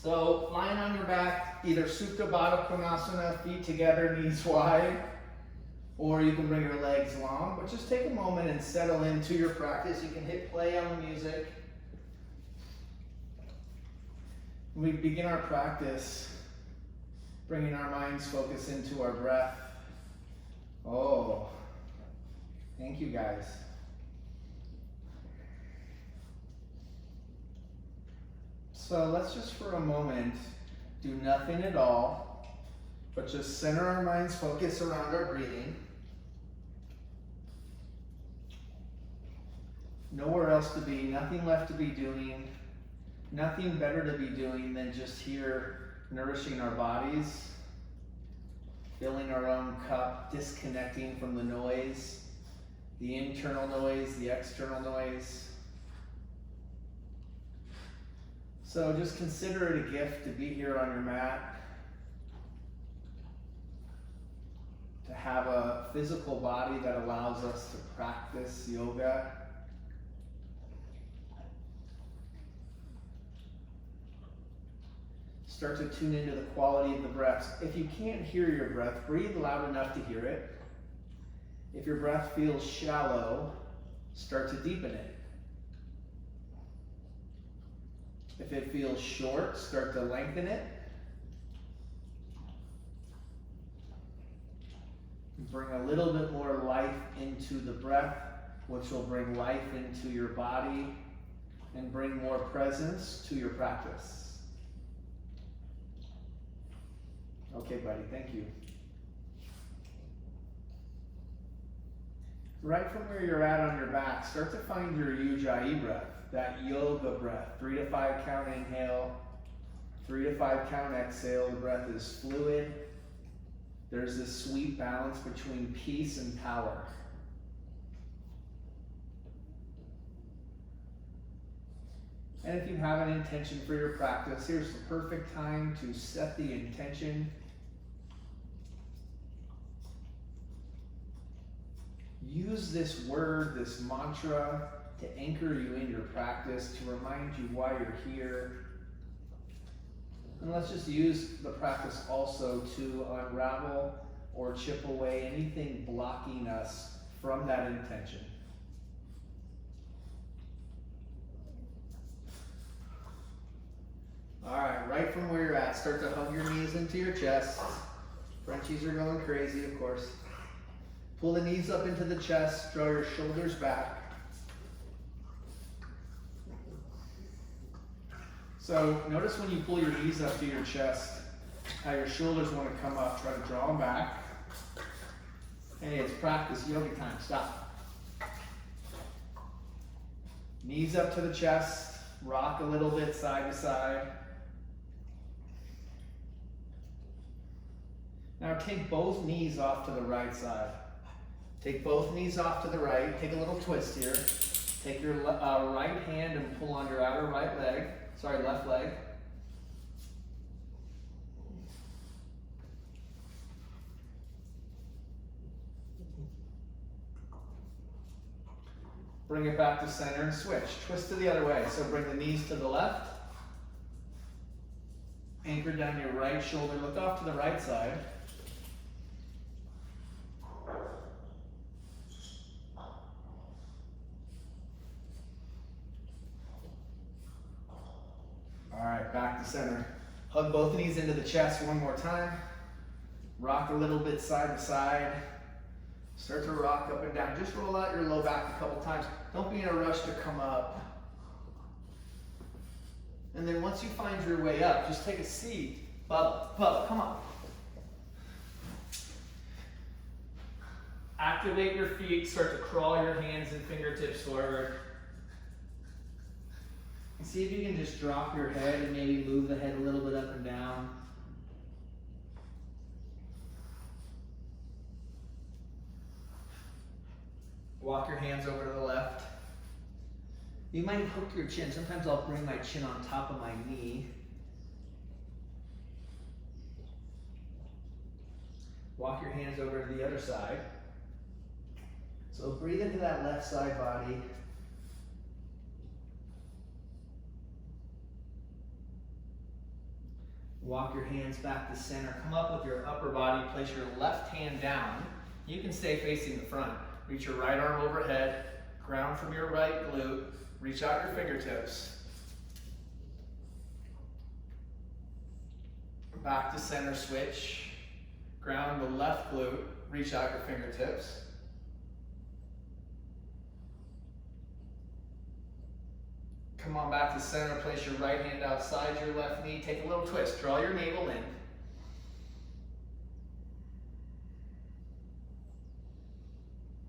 So lying on your back, either Supta Baddha Konasana, feet together, knees wide, or you can bring your legs long, but just take a moment and settle into your practice. You can hit play on the music. We begin our practice bringing our mind's focus into our breath. Oh, thank you guys. So let's just for a moment do nothing at all, but just center our mind's focus around our breathing. Nowhere else to be, nothing left to be doing, nothing better to be doing than just here nourishing our bodies, filling our own cup, disconnecting from the noise, the internal noise, the external noise. So just consider it a gift to be here on your mat, to have a physical body that allows us to practice yoga. Start to tune into the quality of the breaths. If you can't hear your breath, breathe loud enough to hear it. If your breath feels shallow, start to deepen it. If it feels short, start to lengthen it. Bring a little bit more life into the breath, which will bring life into your body and bring more presence to your practice. Okay, buddy, thank you. Right from where you're at on your back, start to find your Ujjayi breath, that yoga breath. 3 to 5 count inhale, 3 to 5 count exhale. The breath is fluid. There's this sweet balance between peace and power. And if you have an intention for your practice, here's the perfect time to set the intention. Use this word, this mantra, to anchor you in your practice, to remind you why you're here. And let's just use the practice also to unravel or chip away anything blocking us from that intention. All right, right from where you're at, start to hug your knees into your chest. Frenchies are going crazy, of course. Pull the knees up into the chest, draw your shoulders back. So notice when you pull your knees up to your chest, how your shoulders want to come up. Try to draw them back. Hey, it's practice, yoga time, stop. Knees up to the chest, rock a little bit side to side. Now take both knees off to the right side. Take both knees off to the right. Take a little twist here. Take your right hand and pull on your outer left leg. Bring it back to center and switch. Twist to the other way. So bring the knees to the left. Anchor down your right shoulder. Look off to the right side. All right, back to center. Hug both knees into the chest one more time. Rock a little bit side to side. Start to rock up and down. Just roll out your low back a couple times. Don't be in a rush to come up. And then once you find your way up, just take a seat. Bubba, come on. Activate your feet. Start to crawl your hands and fingertips forward. See if you can just drop your head and maybe move the head a little bit up and down. Walk your hands over to the left. You might hook your chin. Sometimes I'll bring my chin on top of my knee. Walk your hands over to the other side. So breathe into that left side body. Walk your hands back to center. Come up with your upper body. Place your left hand down. You can stay facing the front. Reach your right arm overhead. Ground from your right glute. Reach out your fingertips. Back to center switch. Ground the left glute. Reach out your fingertips. Come on back to center. Place your right hand outside your left knee. Take a little twist. Draw your navel in.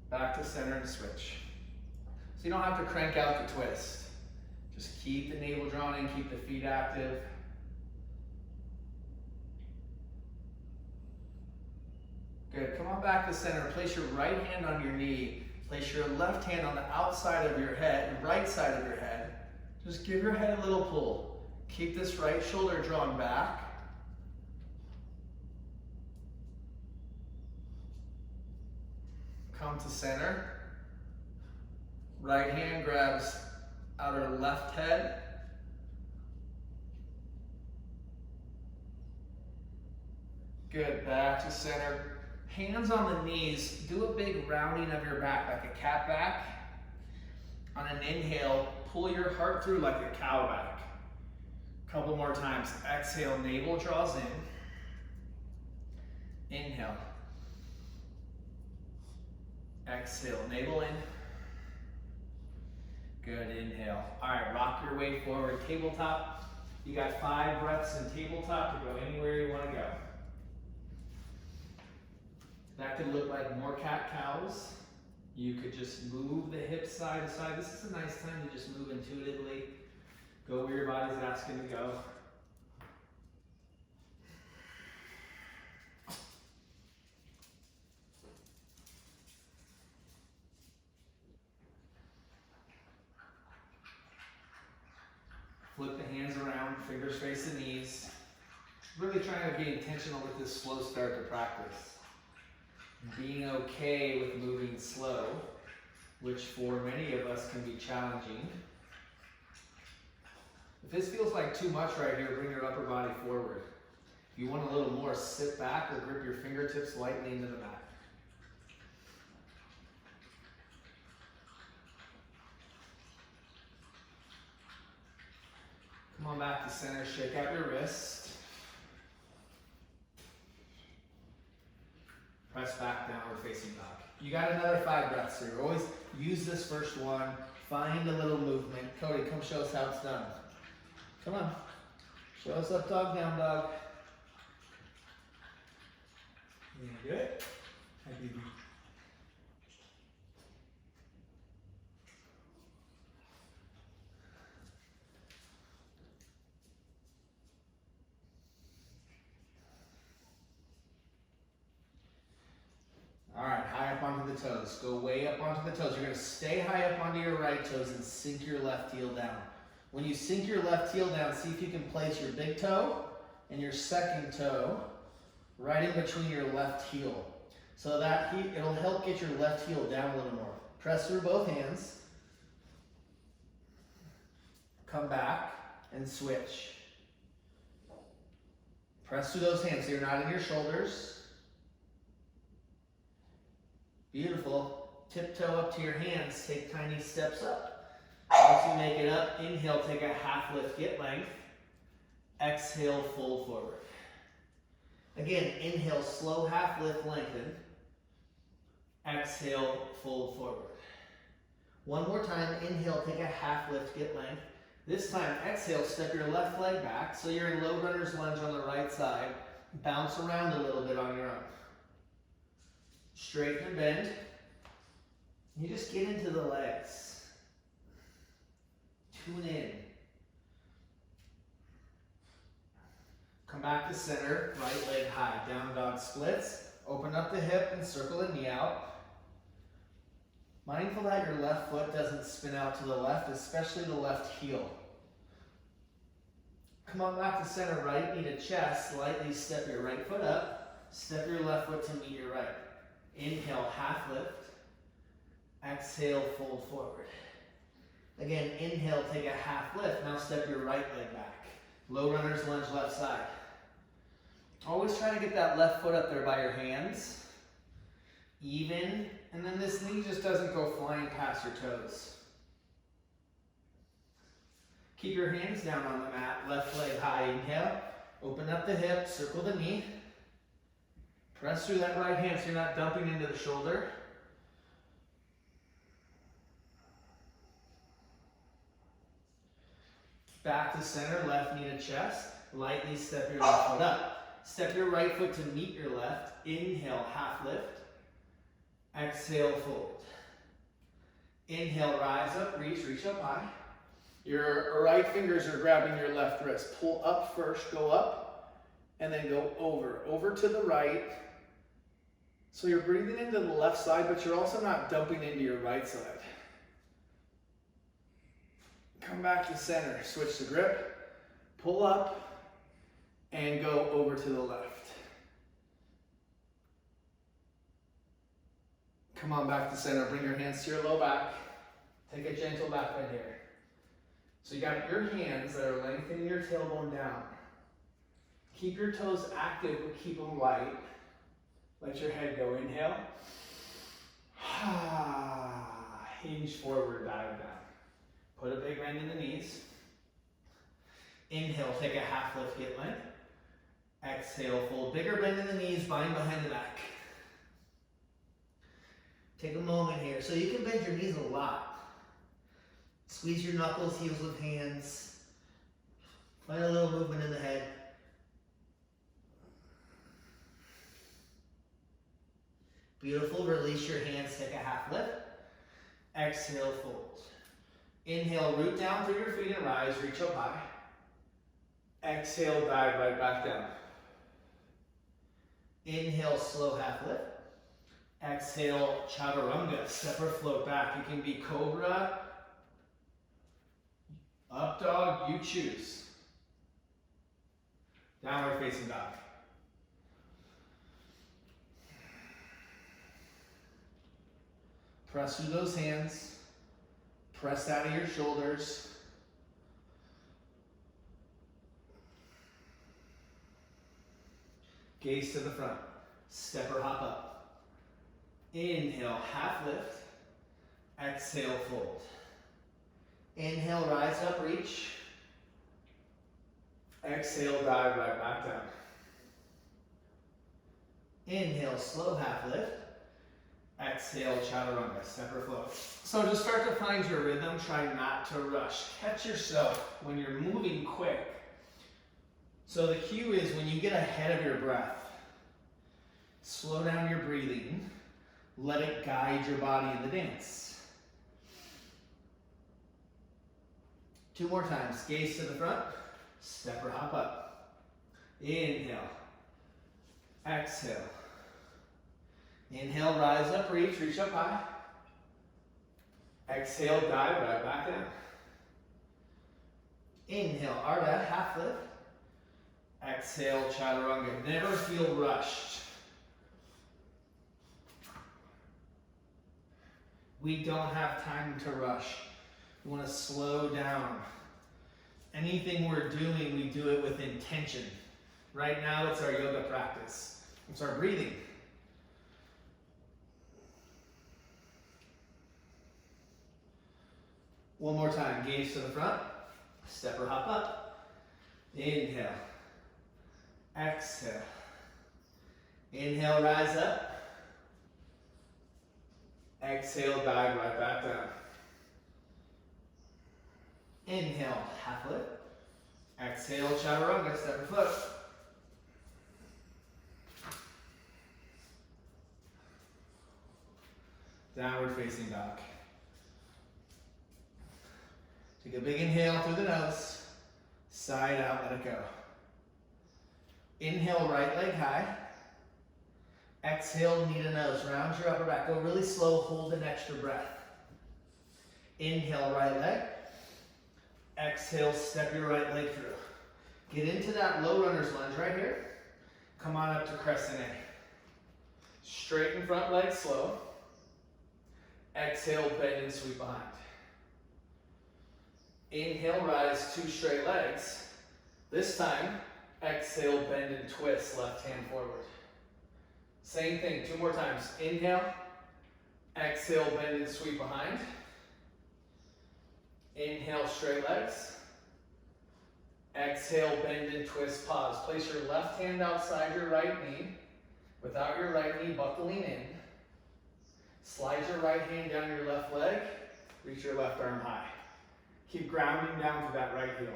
Back to center and switch. So you don't have to crank out the twist. Just keep the navel drawn in, keep the feet active. Good. Come on back to center. Place your right hand on your knee. Place your left hand on the outside of your head, right side of your head. Just give your head a little pull. Keep this right shoulder drawn back. Come to center. Right hand grabs outer left head. Good. Back to center. Hands on the knees. Do a big rounding of your back, like a cat back. On an inhale, pull your heart through like a cow back. Couple more times. Exhale, navel draws in. Inhale. Exhale, navel in. Good, inhale. All right, rock your way forward. Tabletop. You got 5 breaths in tabletop to go anywhere you want to go. That could look like more cat-cows. You could just move the hips side to side. This is a nice time to just move intuitively. Go where your body's asking to go. Flip the hands around, fingers face the knees. Really trying to be intentional with this slow start to practice. Being okay with moving slow, which for many of us can be challenging. If this feels like too much right here, bring your upper body forward. If you want a little more, sit back or grip your fingertips lightly into the mat. Come on back to center, shake out your wrist. Press back, downward facing dog. You got another 5 breaths here. Always use this first one. Find a little movement. Cody, come show us how it's done. Come on. Show us up dog, down dog. You gonna do it? Hi, baby. All right, high up onto the toes. Go way up onto the toes. You're gonna stay high up onto your right toes and sink your left heel down. When you sink your left heel down, see if you can place your big toe and your second toe right in between your left heel. So that it'll help get your left heel down a little more. Press through both hands. Come back and switch. Press through those hands so you're not in your shoulders. Beautiful. Tiptoe up to your hands. Take tiny steps up. Once you make it up, inhale, take a half lift, get length. Exhale, fold forward. Again, inhale, slow half lift, lengthen. Exhale, fold forward. One more time, inhale, take a half lift, get length. This time, exhale, step your left leg back. So you're in low runner's lunge on the right side. Bounce around a little bit on your own. Straighten and bend. You just get into the legs. Tune in. Come back to center, right leg high. Down dog splits. Open up the hip and circle the knee out. Mindful that your left foot doesn't spin out to the left, especially the left heel. Come on back to center, right knee to chest. Slightly step your right foot up. Step your left foot to meet your right. Inhale, half lift. Exhale, fold forward. Again, inhale, take a half lift. Now step your right leg back. Low runner's lunge, left side. Always try to get that left foot up there by your hands. Even. And then this knee just doesn't go flying past your toes. Keep your hands down on the mat. Left leg high. Inhale. Open up the hip. Circle the knee. Press through that right hand so you're not dumping into the shoulder. Back to center, left knee to chest. Lightly step your left foot up. Step your right foot to meet your left. Inhale, half lift. Exhale, fold. Inhale, rise up, reach up high. Your right fingers are grabbing your left wrist. Pull up first, go up, and then go over to the right. So you're breathing into the left side, but you're also not dumping into your right side. Come back to center, switch the grip, pull up, and go over to the left. Come on back to center, bring your hands to your low back. Take a gentle back bend here. So you got your hands that are lengthening your tailbone down. Keep your toes active, but keep them light. Let your head go, inhale. Hinge forward, dive down. Put a big bend in the knees. Inhale, take a half lift, hip length. Exhale, fold. Bigger bend in the knees, bind behind the back. Take a moment here. So you can bend your knees a lot. Squeeze your knuckles, heels with hands. Find a little movement in the head. Beautiful. Release your hands, take a half lift. Exhale, fold. Inhale, root down through your feet and rise, reach up high. Exhale, dive right back down. Inhale, slow half lift. Exhale, chaturanga, step or float back. You can be cobra, up dog, you choose. Downward facing dog. Press through those hands. Press out of your shoulders. Gaze to the front. Step or hop up. Inhale, half lift. Exhale, fold. Inhale, rise up, reach. Exhale, dive right back down. Inhale, slow half lift. Exhale, chaturanga, step or float. So just start to find your rhythm. Try not to rush. Catch yourself when you're moving quick. So the cue is when you get ahead of your breath, slow down your breathing. Let it guide your body in the dance. 2 more times. Gaze to the front. Step or hop up. Inhale. Exhale. Inhale, rise up, reach up high. Exhale, dive right back down. Inhale, Ardha, half lift. Exhale, chaturanga. Never feel rushed. We don't have time to rush. We want to slow down. Anything we're doing, we do it with intention. Right now, it's our yoga practice. It's our breathing. One more time, gaze to the front, step or hop up. Inhale, exhale. Inhale, rise up. Exhale, dive right back down. Inhale, half lift. Exhale, chaturanga, step or float. Downward facing dog. Take a big inhale through the nose. Side out, let it go. Inhale, right leg high. Exhale, knee to nose. Round your upper back. Go really slow, hold an extra breath. Inhale, right leg. Exhale, step your right leg through. Get into that low runner's lunge right here. Come on up to Crescent A. Straighten front leg slow. Exhale, bend and sweep behind. Inhale, rise, 2 straight legs. This time, Exhale, bend and twist, left hand forward. Same thing, 2 more times. Inhale, exhale, bend and sweep behind. Inhale, straight legs. Exhale, bend and twist, pause. Place your left hand outside your right knee, without your right knee buckling in. Slide your right hand down your left leg, reach your left arm high. Keep grounding down to that right heel.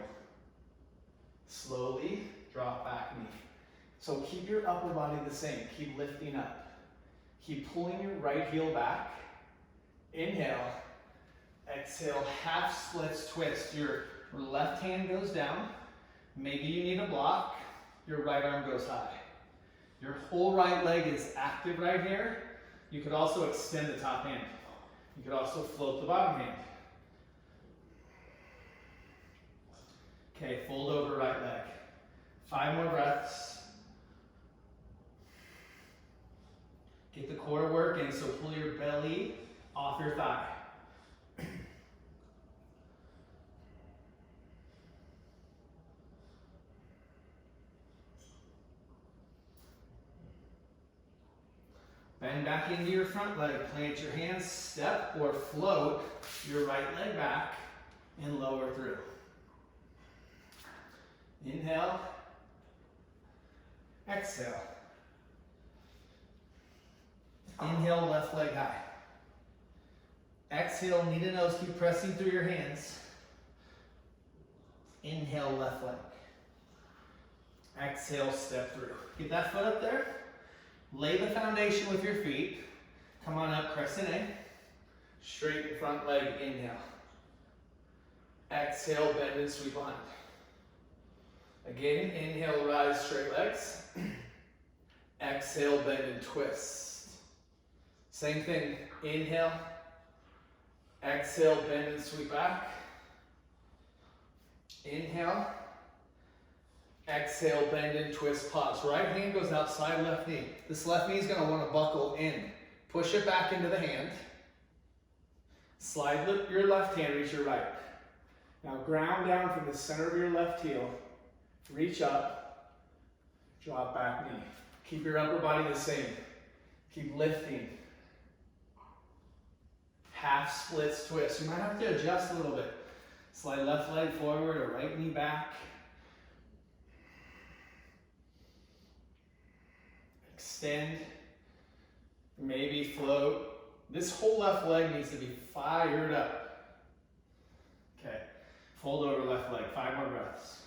Slowly drop back knee. So keep your upper body the same. Keep lifting up. Keep pulling your right heel back. Inhale. Exhale, half splits twist. Your left hand goes down. Maybe you need a block. Your right arm goes high. Your whole right leg is active right here. You could also extend the top hand. You could also float the bottom hand. Okay, fold over right leg. 5 more breaths. Get the core working, so pull your belly off your thigh. Bend back into your front leg, plant your hands, step or float your right leg back and lower through. Inhale, exhale. Inhale, left leg high. Exhale, knee to nose, keep pressing through your hands. Inhale, left leg. Exhale, step through. Get that foot up there. Lay the foundation with your feet. Come on up, crescent A. Straighten front leg, inhale. Exhale, bend and sweep behind. Again, inhale, rise, straight legs. Exhale, bend and twist. Same thing, inhale. Exhale, bend and sweep back. Inhale. Exhale, bend and twist, pause. Right hand goes outside left knee. This left knee is going to want to buckle in. Push it back into the hand. Slide your left hand, reach your right. Now ground down from the center of your left heel. Reach up, drop back knee. Keep your upper body the same. Keep lifting. Half splits twist. You might have to adjust a little bit. Slide left leg forward or right knee back. Extend, maybe float. This whole left leg needs to be fired up. Okay, fold over left leg, 5 more breaths.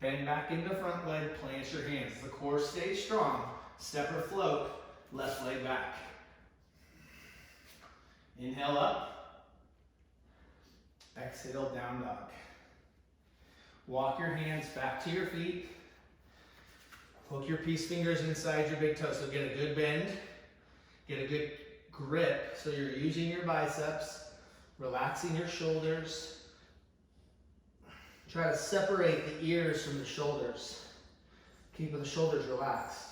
Bend back into front leg, plant your hands. The core stays strong. Step or float, left leg back. Inhale up. Exhale, down dog. Walk your hands back to your feet. Hook your peace fingers inside your big toe. So get a good bend. Get a good grip. So you're using your biceps, relaxing your shoulders. Try to separate the ears from the shoulders. Keep the shoulders relaxed.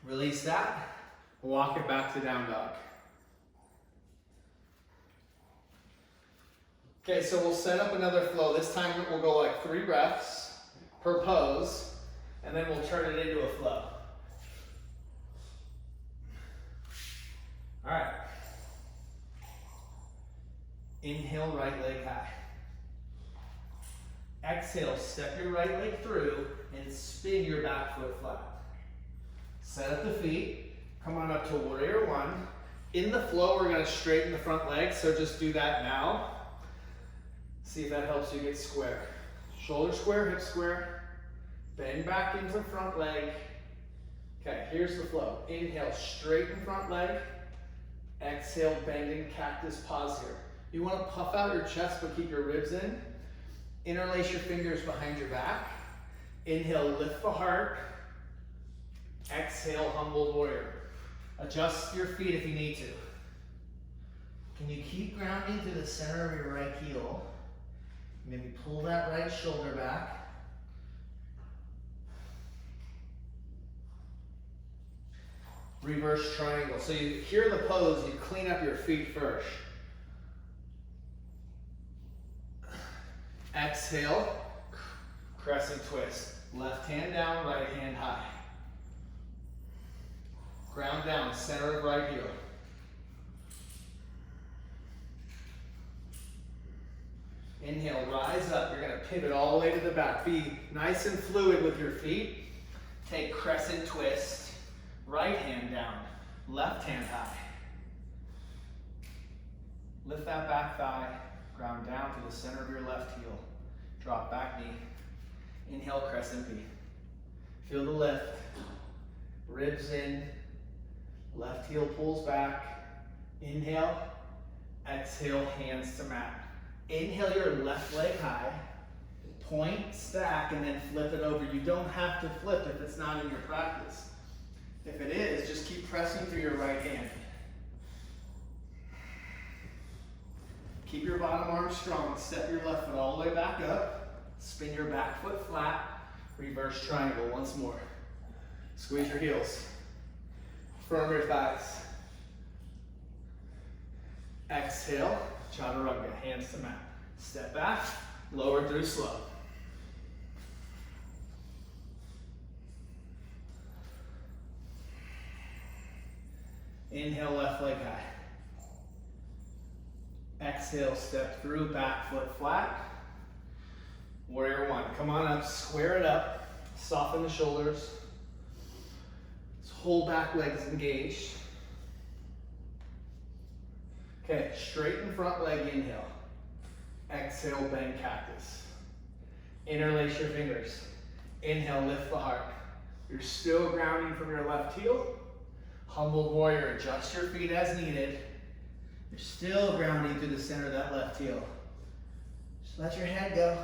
Release that. Walk it back to down dog. Okay, so we'll set up another flow. This time we'll go like 3 breaths per pose, and then we'll turn it into a flow. All right. Inhale, right leg high. Exhale, step your right leg through and spin your back foot flat. Set up the feet. Come on up to warrior 1. In the flow, we're going to straighten the front leg, so just do that now. See if that helps you get square. Shoulder square, hip square. Bend back into front leg. Okay, here's the flow. Inhale, straighten front leg. Exhale, bending cactus, pause here. You want to puff out your chest, but keep your ribs in. Interlace your fingers behind your back. Inhale, lift the heart. Exhale, humble warrior. Adjust your feet if you need to. Can you keep grounding to the center of your right heel? Maybe pull that right shoulder back. Reverse triangle. So you hear the pose, you clean up your feet first. Exhale, crescent twist. Left hand down, right hand high. Ground down, center of right heel. Inhale, rise up. You're going to pivot all the way to the back. Be nice and fluid with your feet. Take crescent twist. Right hand down, left hand high. Lift that back thigh, ground down to the center of your left heel. Drop back knee. Inhale, crescent V. Feel the lift. Ribs in. Left heel pulls back. Inhale. Exhale, hands to mat. Inhale your left leg high. Point, stack, and then flip it over. You don't have to flip if it's not in your practice. If it is, just keep pressing through your right hand. Keep your bottom arm strong. Step your left foot all the way back up. Spin your back foot flat. Reverse triangle once more. Squeeze your heels. Firm your thighs. Exhale, chaturanga, hands to mat. Step back, lower through slow. Inhale, left leg high. Exhale, step through, back foot flat. Warrior one. Come on up, square it up, soften the shoulders. Whole back legs engaged. Okay, straighten front leg, inhale. Exhale, bend cactus. Interlace your fingers. Inhale, lift the heart. You're still grounding from your left heel. Humbled warrior, adjust your feet as needed. You're still grounding through the center of that left heel. Just let your head go.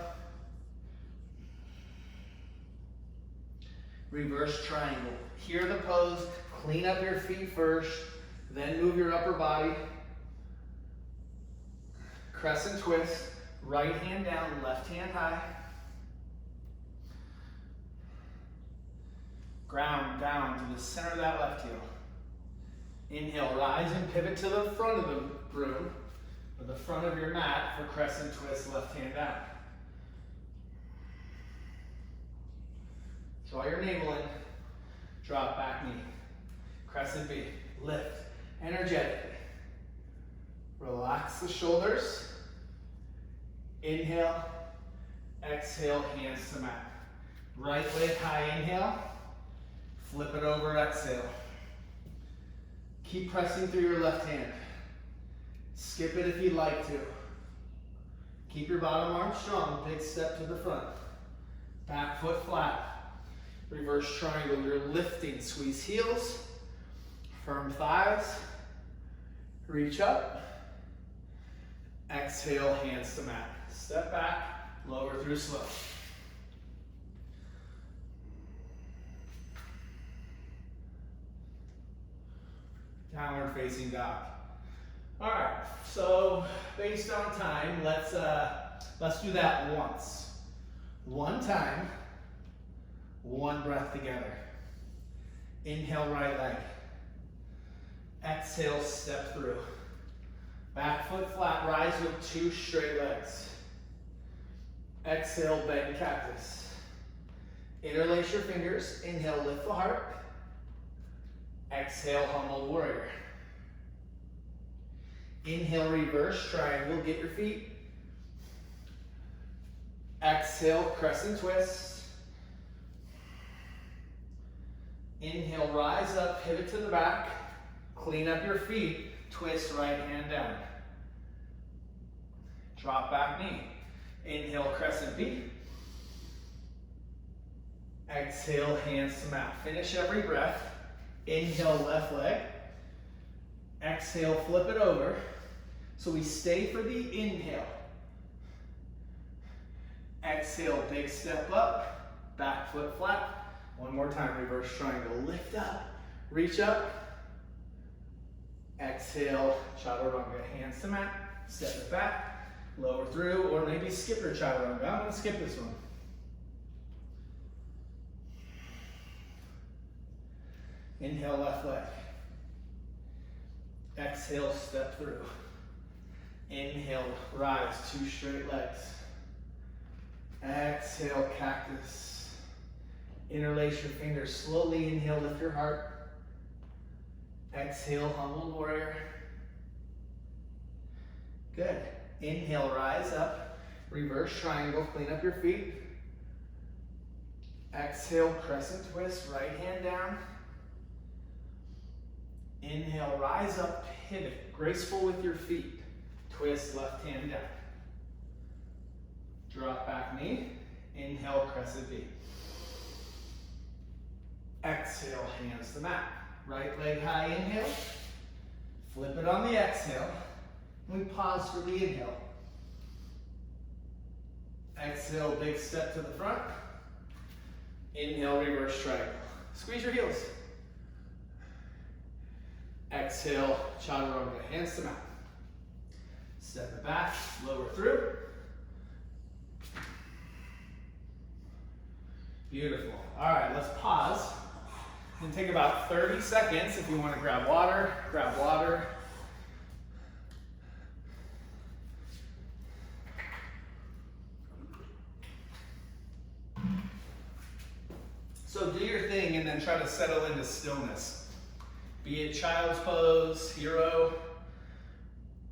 Reverse triangle. Hear the pose, clean up your feet first, then move your upper body. Crescent twist, right hand down, left hand high. Ground down to the center of that left heel. Inhale, rise and pivot to the front of the room, or the front of your mat for crescent twist, left hand down. Draw your navel in, drop back knee. Crescent V, lift, energetically. Relax the shoulders. Inhale, exhale, hands to mat. Right leg high, inhale. Flip it over, exhale. Keep pressing through your left hand. Skip it if you'd like to. Keep your bottom arm strong, big step to the front. Back foot flat. Reverse triangle, you're lifting, squeeze heels, firm thighs, reach up, exhale, hands to mat. Step back, lower through slow. Downward facing dog. All right, so based on time, let's do that once. One time. One breath together. Inhale, right leg. Exhale, step through. Back foot flat, rise with two straight legs. Exhale, bend cactus. Interlace your fingers. Inhale, lift the heart. Exhale, humble warrior. Inhale, reverse triangle, get your feet. Exhale, crescent twist. Inhale, rise up, pivot to the back, clean up your feet, twist right hand down. Drop back knee. Inhale, crescent V. Exhale, hands to mat. Finish every breath. Inhale, left leg. Exhale, flip it over. So we stay for the inhale. Exhale, big step up, back foot flat. One more time, reverse triangle. Lift up, reach up, Exhale, chaturanga, hands to mat, step it back, lower through, or maybe skip your chaturanga. I'm gonna skip this one. Inhale, left leg. Exhale, step through. Inhale, rise, 2 straight legs. Exhale, cactus. Interlace your fingers. Slowly inhale, lift your heart. Exhale, humble warrior. Good. Inhale, rise up. Reverse triangle, clean up your feet. Exhale, crescent twist, right hand down. Inhale, rise up, pivot, graceful with your feet. Twist, left hand down. Drop back knee. Inhale, crescent V. Exhale, hands to mat. Right leg high, inhale. Flip it on the exhale. We pause for the inhale. Exhale, big step to the front. Inhale, reverse triangle. Squeeze your heels. Exhale, chaturanga, hands to mat. Step it back, lower through. Beautiful. All right, let's pause and take about 30 seconds. If you want to grab water, grab water. So do your thing and then try to settle into stillness. Be it child's pose, hero,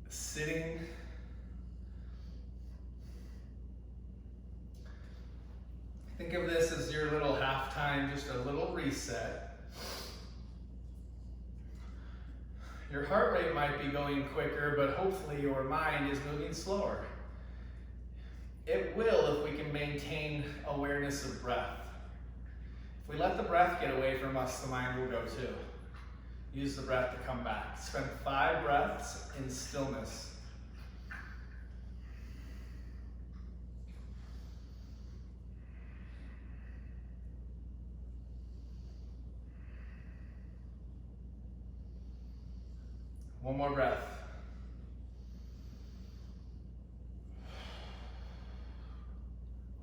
sitting. Think of this as your little halftime, just a little reset. Your heart rate might be going quicker, but hopefully your mind is moving slower. It will if we can maintain awareness of breath. If we let the breath get away from us, the mind will go too. Use the breath to come back. Spend 5 breaths in stillness. One more breath.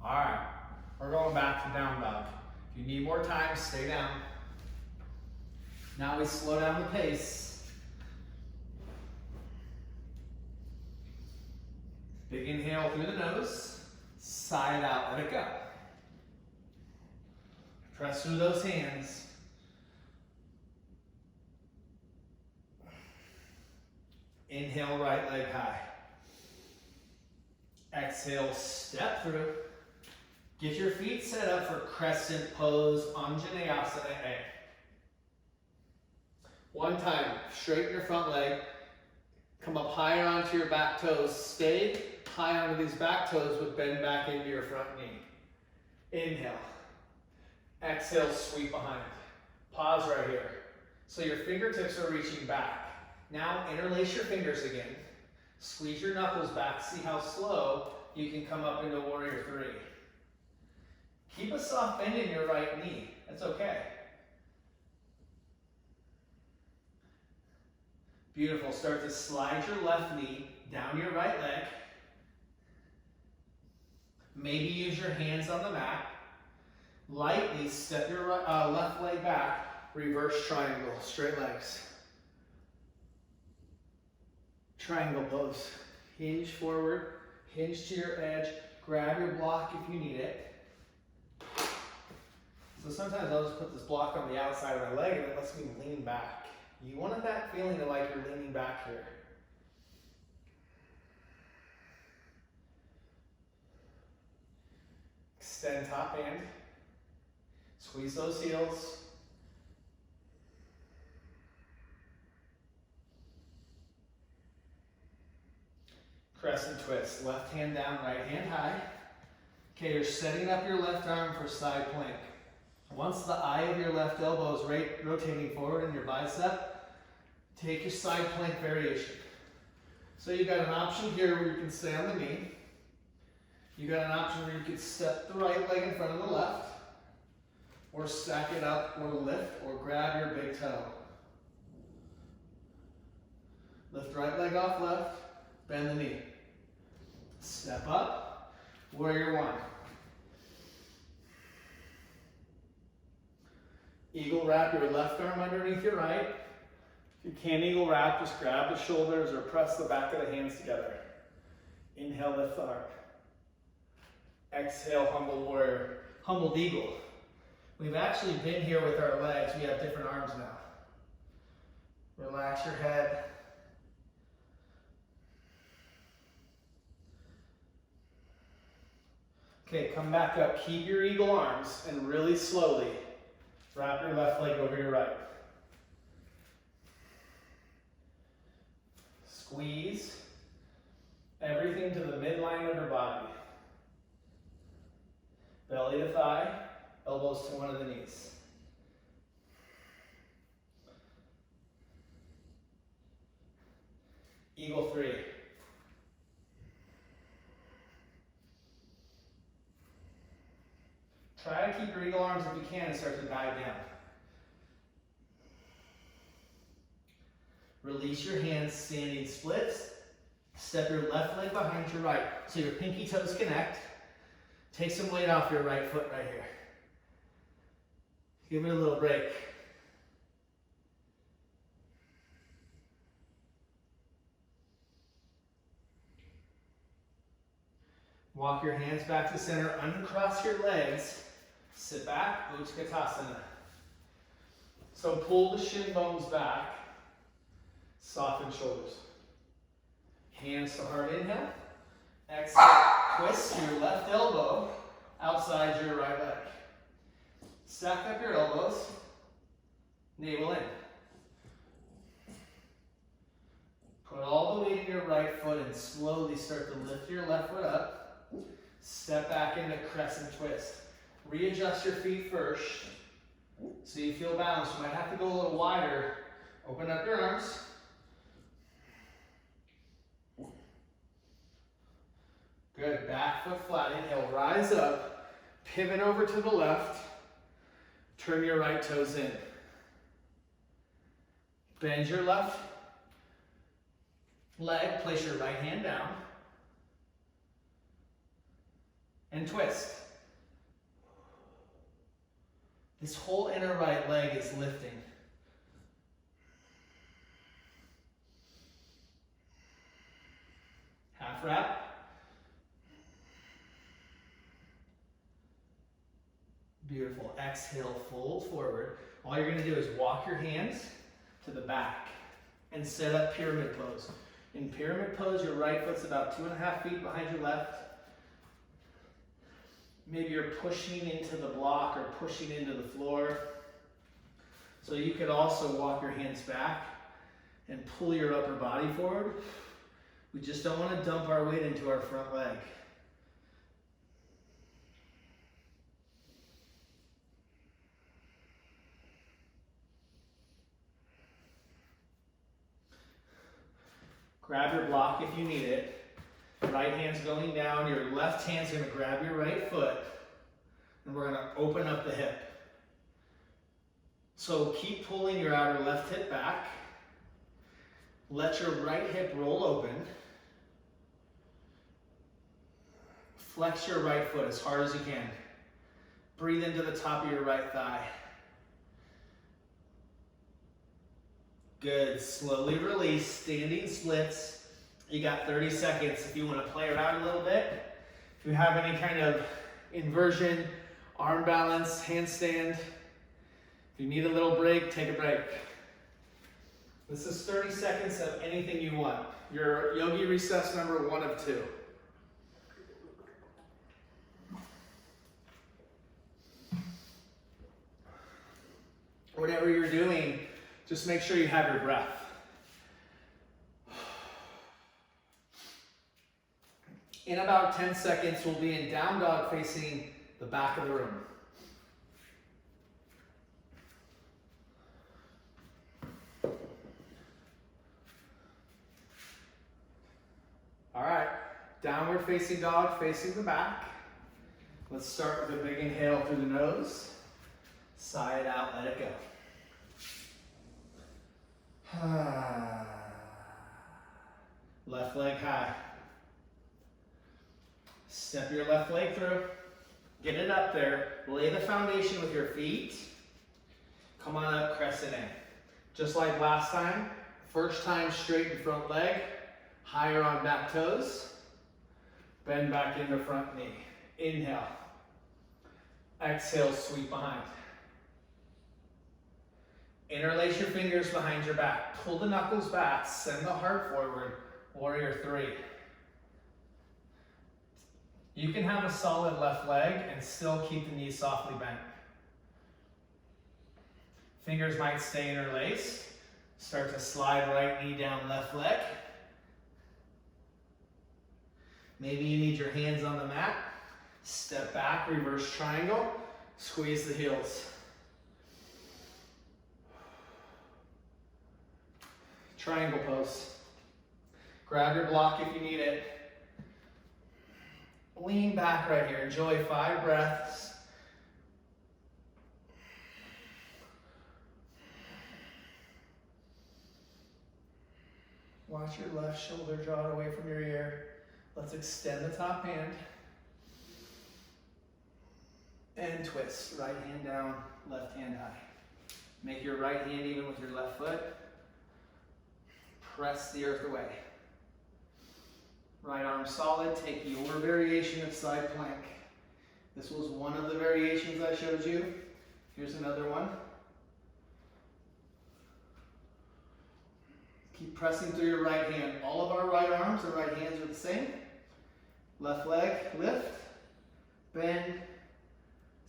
All right, we're going back to down dog. If you need more time, stay down. Now we slow down the pace. Big inhale through the nose, side out, let it go. Press through those hands. Inhale, right leg high. Exhale, step through. Get your feet set up for crescent pose, Anjaneyasana A. One time, straighten your front leg. Come up higher onto your back toes. Stay high onto these back toes, but bend back into your front knee. Inhale. Exhale, sweep behind. Pause right here. So your fingertips are reaching back. Now interlace your fingers again. Squeeze your knuckles back. See how slow you can come up into warrior 3. Keep a soft bend in your right knee. That's okay. Beautiful. Start to slide your left knee down your right leg. Maybe use your hands on the mat. Lightly step your left leg back. Reverse triangle. Straight legs. Triangle pose. Hinge forward, hinge to your edge, grab your block if you need it. So sometimes I'll just put this block on the outside of my leg and it lets me lean back. You want that feeling of like you're leaning back here. Extend top hand. Squeeze those heels. Crescent twist, left hand down, right hand high. Okay, you're setting up your left arm for side plank. Once the eye of your left elbow is rotating forward in your bicep, take your side plank variation. So you got an option here where you can stay on the knee. You got an option where you could step the right leg in front of the left, or stack it up, or lift, or grab your big toe. Lift right leg off left, bend the knee. Step up, warrior one. Eagle wrap your left arm underneath your right. If you can't eagle wrap, just grab the shoulders or press the back of the hands together. Inhale, lift the heart. Exhale, humble warrior, humbled eagle. We've actually been here with our legs. We have different arms now. Relax your head. Okay, come back up. Keep your eagle arms and really slowly wrap your left leg over your right. Squeeze everything to the midline of your body. Belly to thigh, elbows to one of the knees. Eagle three. Try to keep your eagle arms if you can and start to dive down. Release your hands, standing splits. Step your left leg behind your right so your pinky toes connect. Take some weight off your right foot right here. Give it a little break. Walk your hands back to center, uncross your legs, sit back, Utkatasana. So pull the shin bones back, soften shoulders. Hands to heart, inhale. Exhale, twist your left elbow outside your right leg. Stack up your elbows, navel in. Put all the weight in your right foot and slowly start to lift your left foot up. Step back into Crescent Twist. Readjust your feet first so you feel balanced. You might have to go a little wider. Open up your arms. Good, back foot flat, inhale, rise up, pivot over to the left, turn your right toes in. Bend your left leg, place your right hand down, and twist. This whole inner right leg is lifting. Half wrap. Beautiful. Exhale, fold forward. All you're going to do is walk your hands to the back and set up pyramid pose. In pyramid pose, your right foot's about 2.5 feet behind your left. Maybe you're pushing into the block or pushing into the floor. So you could also walk your hands back and pull your upper body forward. We just don't want to dump our weight into our front leg. Grab your block if you need it. Right hand's going down. Your left hand's going to grab your right foot. And we're going to open up the hip. So keep pulling your outer left hip back. Let your right hip roll open. Flex your right foot as hard as you can. Breathe into the top of your right thigh. Good. Slowly release. Standing splits. You got 30 seconds if you want to play around a little bit. If you have any kind of inversion, arm balance, handstand. If you need a little break, take a break. This is 30 seconds of anything you want. Your yogi recess number 1 of 2. Whatever you're doing, just make sure you have your breath. In about 10 seconds, we'll be in down dog facing the back of the room. All right, downward facing dog, facing the back. Let's start with a big inhale through the nose. Sigh it out, let it go. Left leg high. Step your left leg through. Get it up there. Lay the foundation with your feet. Come on up, crescent in. Just like last time, first time straighten front leg, higher on back toes. Bend back into front knee. Inhale. Exhale, sweep behind. Interlace your fingers behind your back. Pull the knuckles back, send the heart forward. Warrior 3. You can have a solid left leg and still keep the knees softly bent. Fingers might stay interlaced. Start to slide right knee down left leg. Maybe you need your hands on the mat. Step back, reverse triangle. Squeeze the heels. Triangle pose. Grab your block if you need it. Lean back right here. Enjoy 5 breaths. Watch your left shoulder draw away from your ear. Let's extend the top hand. And twist. Right hand down, left hand high. Make your right hand even with your left foot. Press the earth away. Right arm solid. Take your variation of side plank. This was one of the variations I showed you. Here's another one. Keep pressing through your right hand. All of our right arms and right hands are the same. Left leg, lift, bend,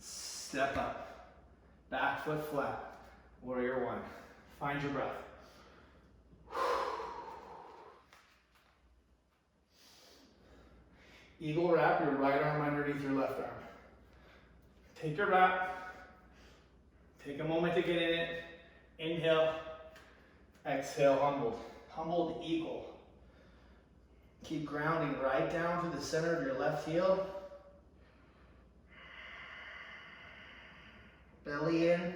step up. Back foot flat. Warrior 1. Find your breath. Eagle wrap, your right arm underneath your left arm. Take your wrap. Take a moment to get in it. Inhale. Exhale, humbled. Humbled eagle. Keep grounding right down to the center of your left heel. Belly in.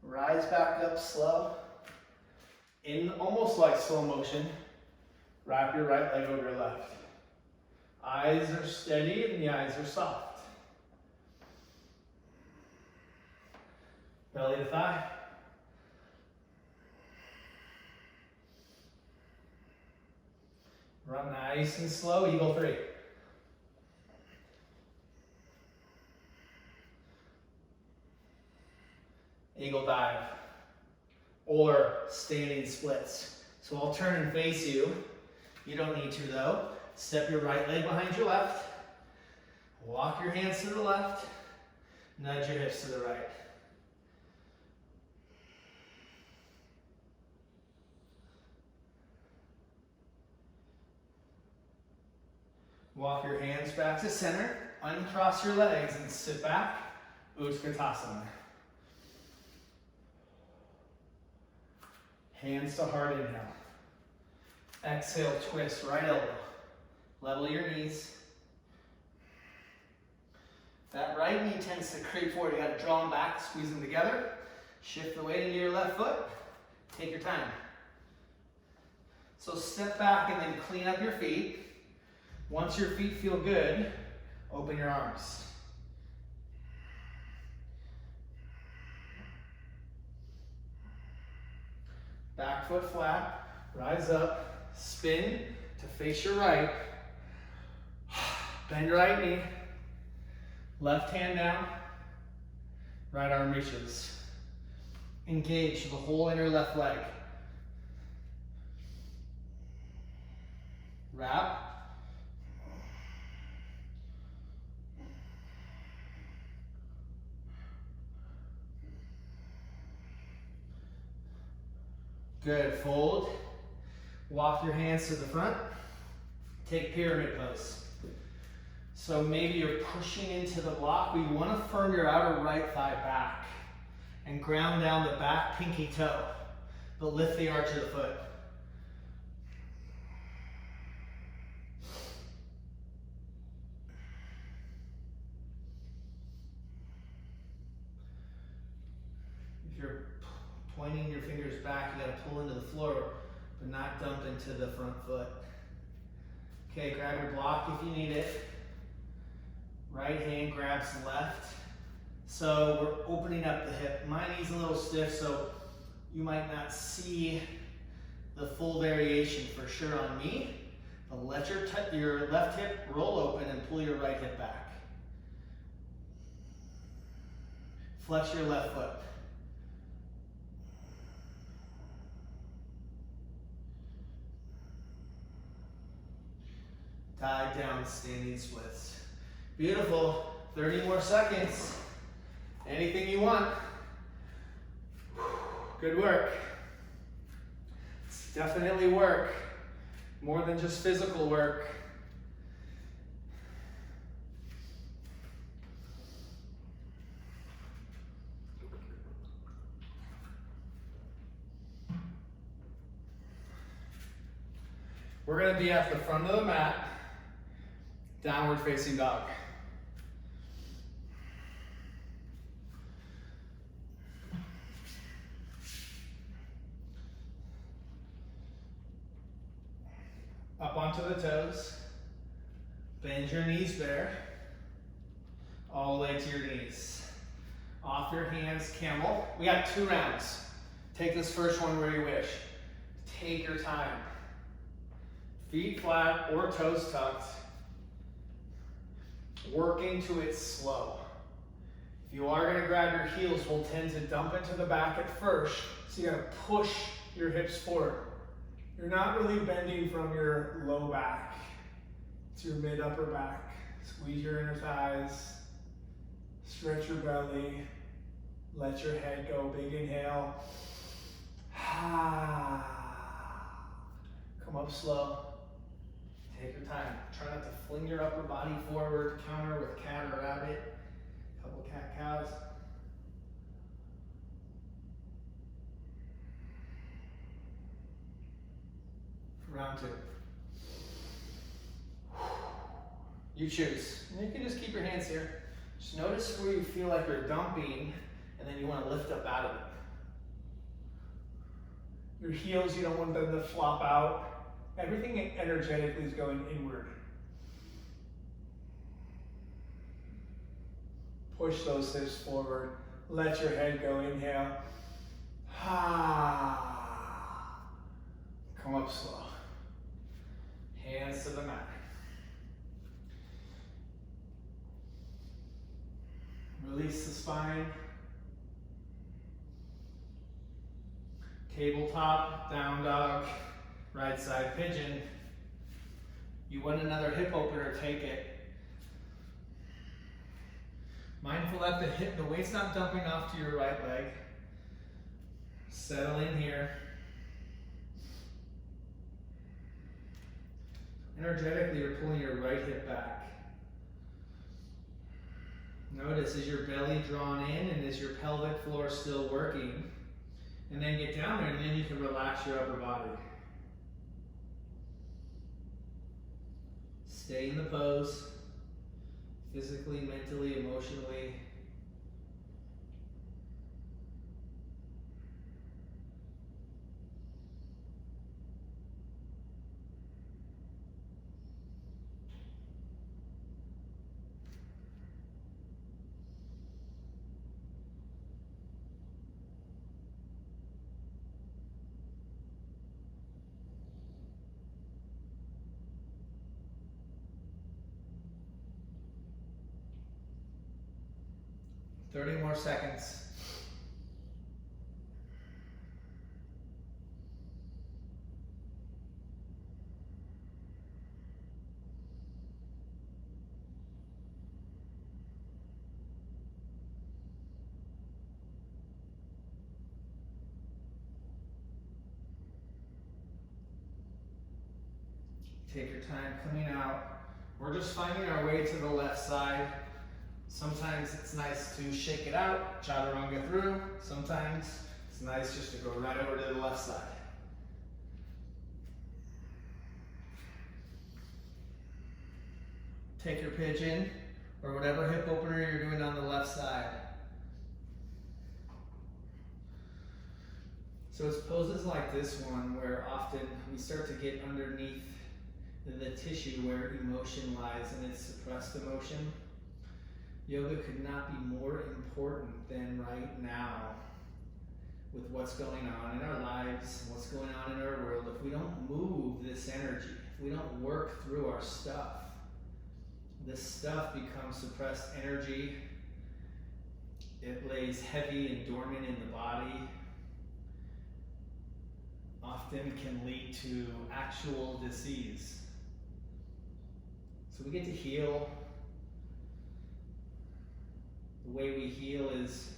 Rise back up slow. In almost like slow motion, wrap your right leg over your left. Eyes are steady and the eyes are soft. Belly to thigh. Run nice and slow, eagle 3. Eagle dive. Or standing splits. So I'll turn and face you. You don't need to though. Step your right leg behind your left. Walk your hands to the left. Nudge your hips to the right. Walk your hands back to center. Uncross your legs and sit back. Utkatasana. Hands to heart inhale. Exhale, twist right elbow. Level your knees. That right knee tends to creep forward. You got to draw them back, squeeze them together. Shift the weight into your left foot. Take your time. So step back and then clean up your feet. Once your feet feel good, open your arms. Back foot flat, rise up, spin to face your right. Bend right knee, left hand down, right arm reaches. Engage the whole inner left leg. Wrap. Good, fold. Walk your hands to the front. Take pyramid pose. So maybe you're pushing into the block. We want to firm your outer right thigh back and ground down the back pinky toe, but lift the arch of the foot. If you're pointing your fingers back, you got to pull into the floor. but not dump into the front foot. Okay, grab your block if you need it. Right hand grabs left. So we're opening up the hip. My knee's a little stiff, so you might not see the full variation for sure on me. But let your left hip roll open and pull your right hip back. Flex your left foot. Dive down, standing splits. Beautiful. 30 more seconds. Anything you want. Good work. It's definitely work. More than just physical work. We're going to be at the front of the mat, downward facing dog. Up onto the toes, bend your knees bare, all the way to your knees. Off your hands, camel. We got 2 rounds. Take this first one where you wish. Take your time. Feet flat or toes tucked. Working to it slow. If you are going to grab your heels, we'll tend to dump into the back at first, so you got to push your hips forward. You're not really bending from your low back. It's your mid upper back. Squeeze your inner thighs. Stretch your belly. Let your head go. Big inhale. Come up slow. Take your time. Try not to fling your upper body forward. Counter with cat or rabbit. Couple cat cows. Round 2. You choose. And you can just keep your hands here. Just notice where you feel like you're dumping, and then you want to lift up out of it. Your heels, you don't want them to flop out. Everything energetically is going inward. Push those hips forward. Let your head go. Inhale. Come up slow. Hands to the mat. Release the spine. Tabletop, down dog, right side pigeon. You want another hip opener, take it. Mindful that the weight's not dumping off to your right leg. Settle in here. Energetically, you're pulling your right hip back. Notice, is your belly drawn in and is your pelvic floor still working? And then get down there and then you can relax your upper body. Stay in the pose, physically, mentally, emotionally. Thirty more seconds. Take your time coming out. We're just finding our way to the left side. Sometimes it's nice to shake it out, chaturanga through. Sometimes it's nice just to go right over to the left side. Take your pigeon or whatever hip opener you're doing on the left side. So it's poses like this one where often we start to get underneath the tissue where emotion lies, and it's suppressed emotion. Yoga could not be more important than right now with what's going on in our lives, what's going on in our world. If we don't move this energy, if we don't work through our stuff, this stuff becomes suppressed energy. It lays heavy and dormant in the body. Often can lead to actual disease. So we get to heal. The way we heal is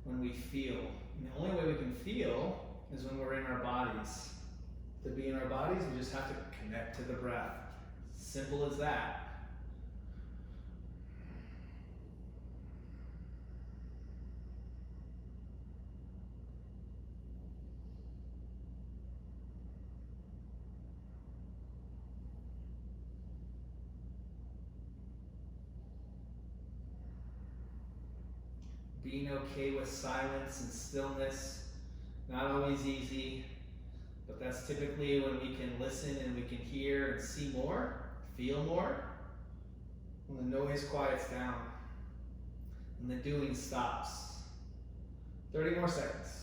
when we feel. And the only way we can feel is when we're in our bodies. To be in our bodies, we just have to connect to the breath. Simple as that. Being okay with silence and stillness, not always easy, but that's typically when we can listen and we can hear and see more, feel more, when the noise quiets down and the doing stops. 30 more seconds.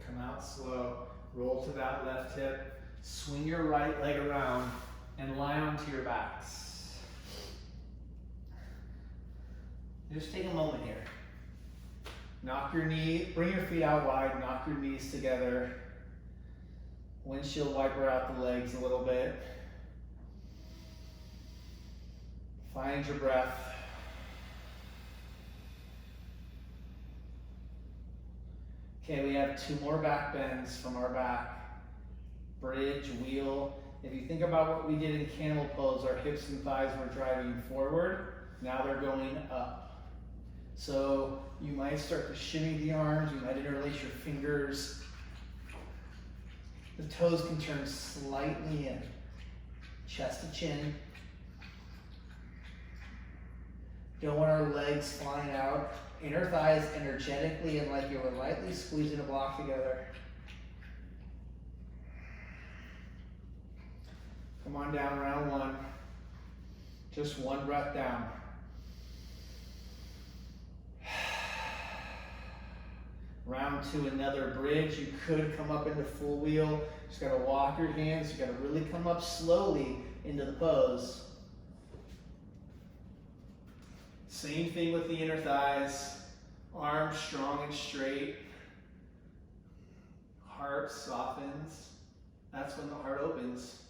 Come out slow, roll to that left hip, swing your right leg around and lie onto your backs. Just take a moment here. Knock your knee, bring your feet out wide, knock your knees together. Windshield wiper out the legs a little bit. Find your breath. Okay, we have 2 more back bends from our back. Bridge, wheel. If you think about what we did in camel pose, our hips and thighs were driving forward. Now they're going up. So you might start to shimmy the arms. You might interlace your fingers. The toes can turn slightly in. Chest to chin. Don't want our legs flying out. Inner thighs energetically and like you were lightly squeezing a block together. Come on down, round 1. Just 1 breath down. Round 2, another bridge. You could come up into full wheel. Just gotta walk your hands. You gotta really come up slowly into the pose. Same thing with the inner thighs. Arms strong and straight. Heart softens. That's when the heart opens.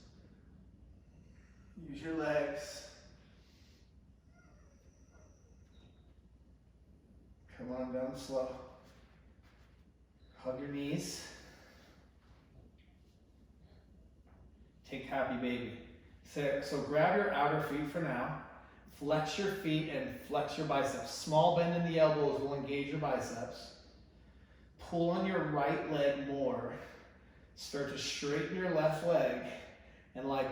Use your legs. Come on down slow. Hug your knees. Take happy baby. So grab your outer feet for now. Flex your feet and flex your biceps. Small bend in the elbows will engage your biceps. Pull on your right leg more. Start to straighten your left leg and like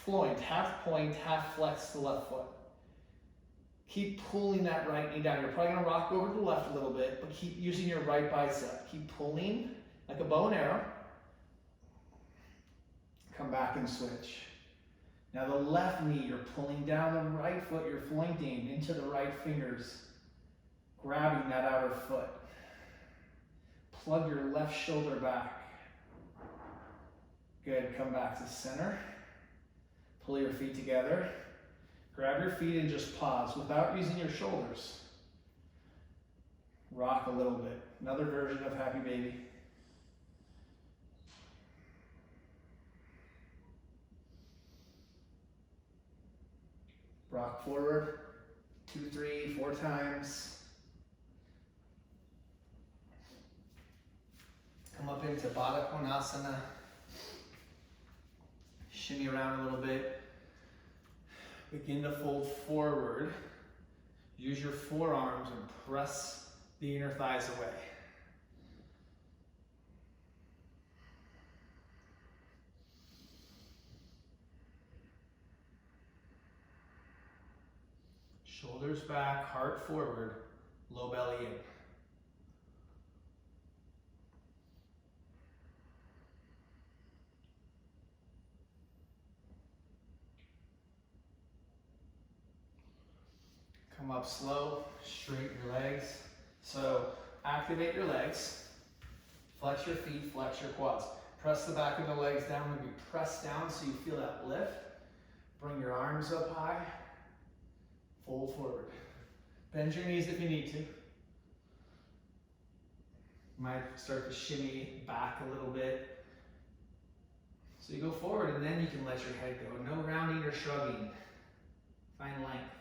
point, half flex the left foot. Keep pulling that right knee down. You're probably gonna rock over to the left a little bit, but keep using your right bicep. Keep pulling like a bow and arrow. Come back and switch. Now the left knee, you're pulling down the right foot, you're pointing into the right fingers, grabbing that outer foot. Plug your left shoulder back. Good, come back to center. Pull your feet together. Grab your feet and just pause without using your shoulders. Rock a little bit. Another version of happy baby. Rock forward 2, 3, 4 times. Come up into Baddha Konasana. Shimmy around a little bit. Begin to fold forward. Use your forearms and press the inner thighs away. Shoulders back, heart forward, low belly in. Come up slow, straighten your legs. So activate your legs, flex your feet, flex your quads. Press the back of the legs down, maybe press down so you feel that lift. Bring your arms up high, fold forward. Bend your knees if you need to. You might start to shimmy back a little bit. So you go forward and then you can let your head go. No rounding or shrugging. Find length.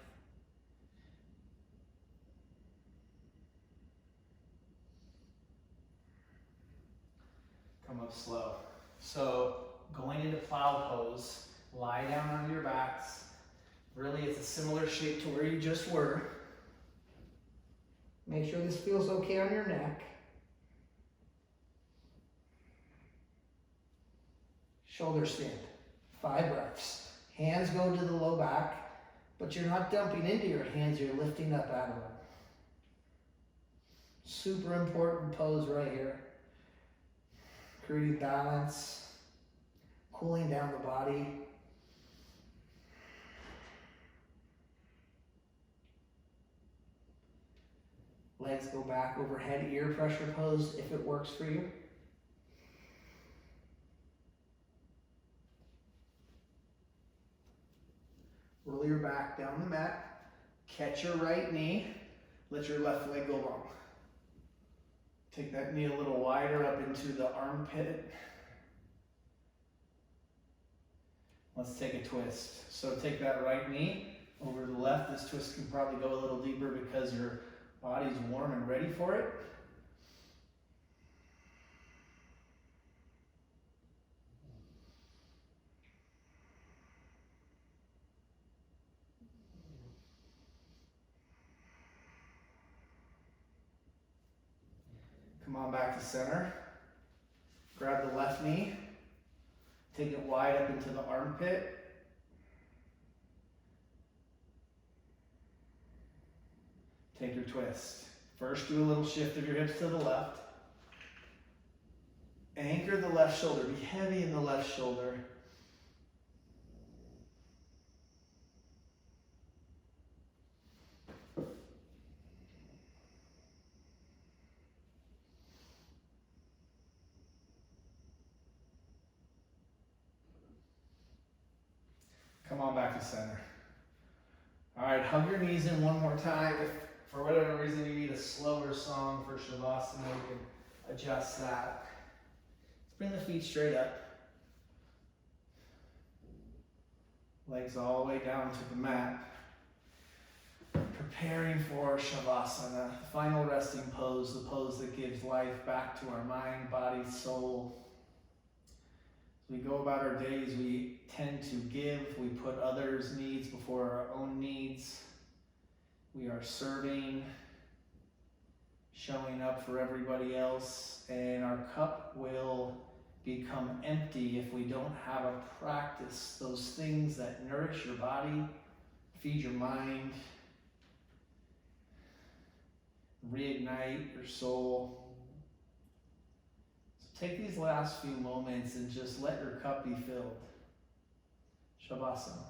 Come up slow. So going into plow pose, lie down on your backs. Really, it's a similar shape to where you just were. Make sure this feels okay on your neck. Shoulder stand, 5 breaths. Hands go to the low back, but you're not dumping into your hands, you're lifting up out of them. Super important pose right here. Creating balance, cooling down the body. Legs go back overhead, ear pressure pose if it works for you. Roll your back down the mat, catch your right knee, let your left leg go long. Take that knee a little wider up into the armpit. Let's take a twist. So take that right knee over to the left. This twist can probably go a little deeper because your body's warm and ready for it. Come on back to center. Grab the left knee. Take it wide up into the armpit. Take your twist. First, do a little shift of your hips to the left. Anchor the left shoulder. Be heavy in the left shoulder. Come on back to center. All right, hug your knees in one more time. If for whatever reason you need a slower song for Shavasana, you can adjust that. Let's bring the feet straight up. Legs all the way down to the mat. Preparing for Shavasana, final resting pose, the pose that gives life back to our mind, body, soul. As we go about our days, we tend to give. We put others' needs before our own needs. We are serving, showing up for everybody else, and our cup will become empty if we don't have a practice, those things that nourish your body, feed your mind, reignite your soul. So take these last few moments and just let your cup be filled. Shavasana.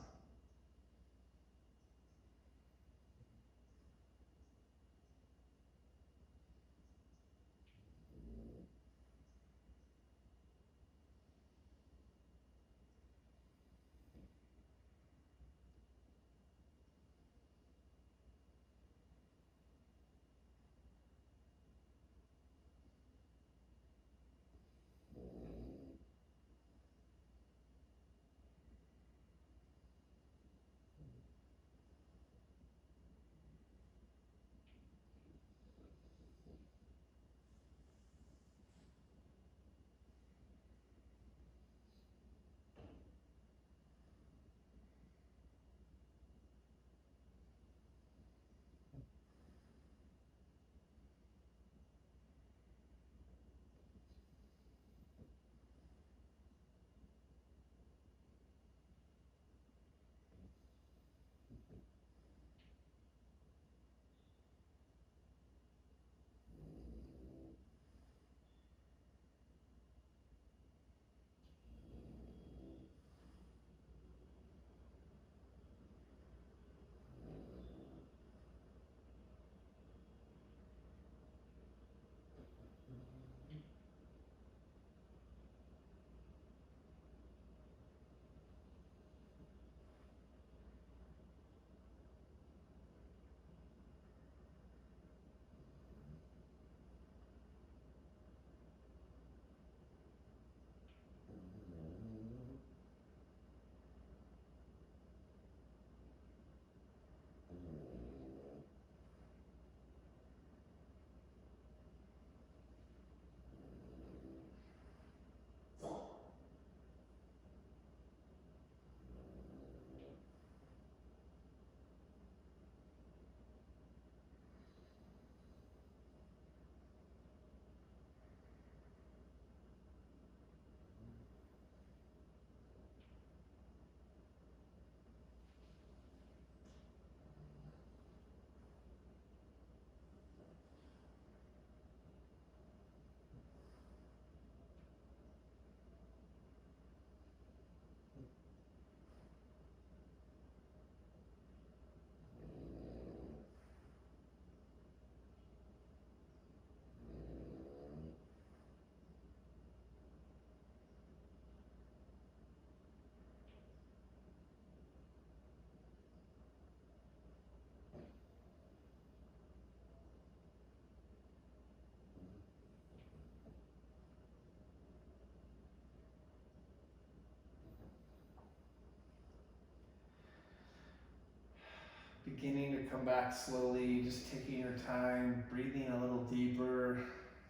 Beginning to come back slowly, just taking your time, breathing a little deeper.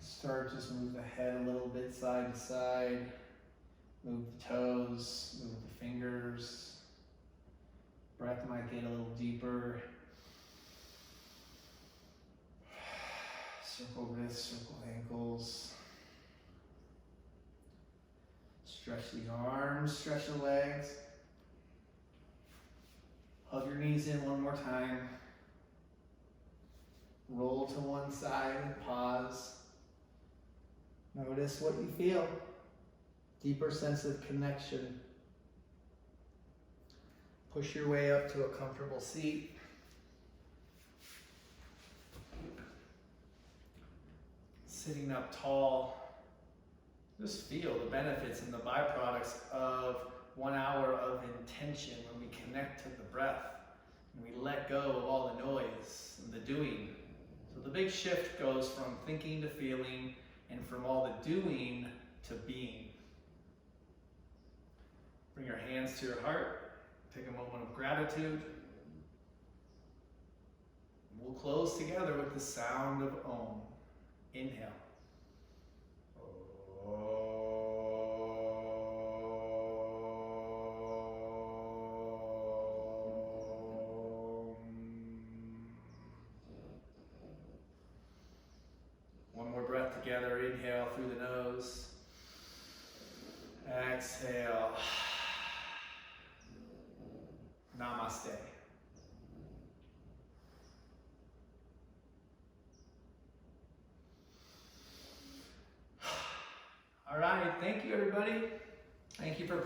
Start, just move the head a little bit side to side. Move the toes, move the fingers. Breath might get a little deeper. Circle wrists, circle ankles. Stretch the arms, stretch the legs. Hug your knees in one more time. Roll to one side and pause. Notice what you feel. Deeper sense of connection. Push your way up to a comfortable seat. Sitting up tall. Just feel the benefits and the byproducts of 1 hour of intention when we connect to the breath and we let go of all the noise and the doing. So the big shift goes from thinking to feeling and from all the doing to being. Bring your hands to your heart. Take a moment of gratitude. We'll close together with the sound of Om. Inhale. One more breath together. Inhale through the nose. Exhale. Namaste. All right, thank you everybody. Thank you for